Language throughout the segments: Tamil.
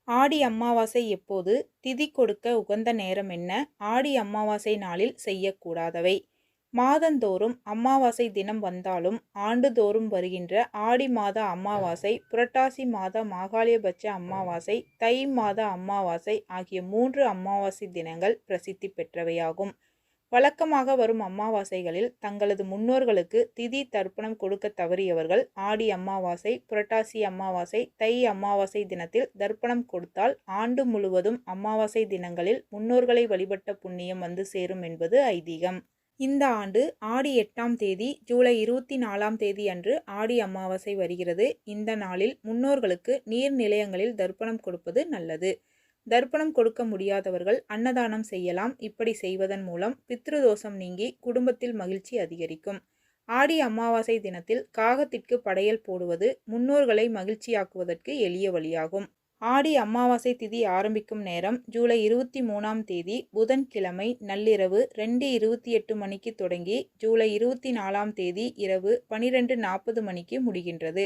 ஆடி அமாவாசை எப்போது? திதி கொடுக்க உகந்த நேரம் என்ன? ஆடி அமாவாசை நாளில் செய்யக்கூடாதவை. மாதந்தோறும் அமாவாசை தினம் வந்தாலும் ஆண்டுதோறும் வருகின்ற ஆடி மாத அமாவாசை, புரட்டாசி மாத மாகாளயபட்ச அமாவாசை, தை மாத அமாவாசை ஆகிய 3 அமாவாசை தினங்கள் பிரசித்தி பெற்றவையாகும். வழக்கமாக வரும் அமாவாசைகளில் தங்களது முன்னோர்களுக்கு திதி தர்ப்பணம் கொடுக்க தவறியவர்கள் ஆடி அமாவாசை, புரட்டாசி அமாவாசை, தை அமாவாசை தினத்தில் தர்ப்பணம் கொடுத்தால் ஆண்டு முழுவதும் அமாவாசை தினங்களில் முன்னோர்களை வழிபட்ட புண்ணியம் வந்து சேரும் என்பது ஐதீகம். இந்த ஆண்டு ஆடி 8ஆம் தேதி ஜூலை 24ஆம் தேதி அன்று ஆடி அமாவாசை வருகிறது. இந்த நாளில் முன்னோர்களுக்கு நீர் நிலையங்களில் தர்ப்பணம் கொடுப்பது நல்லது. தர்ப்பணம் கொடுக்க முடியாதவர்கள் அன்னதானம் செய்யலாம். இப்படி செய்வதன் மூலம் பித்ருதோஷம் நீங்கி குடும்பத்தில் மகிழ்ச்சி அதிகரிக்கும். ஆடி அமாவாசை தினத்தில் காகத்திற்கு படையல் போடுவது முன்னோர்களை மகிழ்ச்சியாக்குவதற்கு எளிய வழியாகும். ஆடி அமாவாசை திதி ஆரம்பிக்கும் நேரம் ஜூலை 23ஆம் தேதி புதன்கிழமை நள்ளிரவு 2:28 மணிக்கு தொடங்கி ஜூலை 24ஆம் தேதி இரவு 12:40 மணிக்கு முடிகின்றது.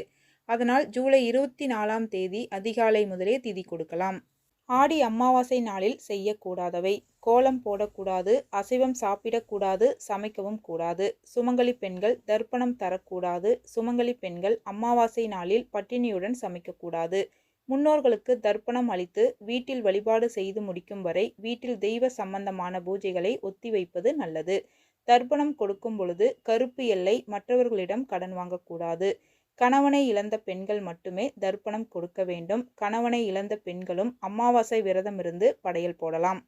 அதனால் ஜூலை 24ஆம் தேதி அதிகாலை முதலே திதி கொடுக்கலாம். ஆடி அமாவாசை நாளில் செய்யக்கூடாதவை: கோலம் போடக்கூடாது, அசைவம் சாப்பிடக்கூடாது, சமைக்கவும் கூடாது. சுமங்கலி பெண்கள் தர்ப்பணம் தரக்கூடாது. சுமங்கலி பெண்கள் அமாவாசை நாளில் பட்டினியுடன் சமைக்கக்கூடாது. முன்னோர்களுக்கு தர்ப்பணம் அளித்து வீட்டில் வழிபாடு செய்து முடிக்கும் வரை வீட்டில் தெய்வ சம்பந்தமான பூஜைகளை ஒத்திவைப்பது நல்லது. தர்ப்பணம் கொடுக்கும் பொழுது கருப்பு எல்லை மற்றவர்களிடம் கடன் வாங்கக்கூடாது. கணவனை இழந்த பெண்கள் மட்டுமே தர்ப்பணம் கொடுக்க வேண்டும். கணவனை இழந்த பெண்களும் அமாவாசை விரதமிருந்து படையல் போடலாம்.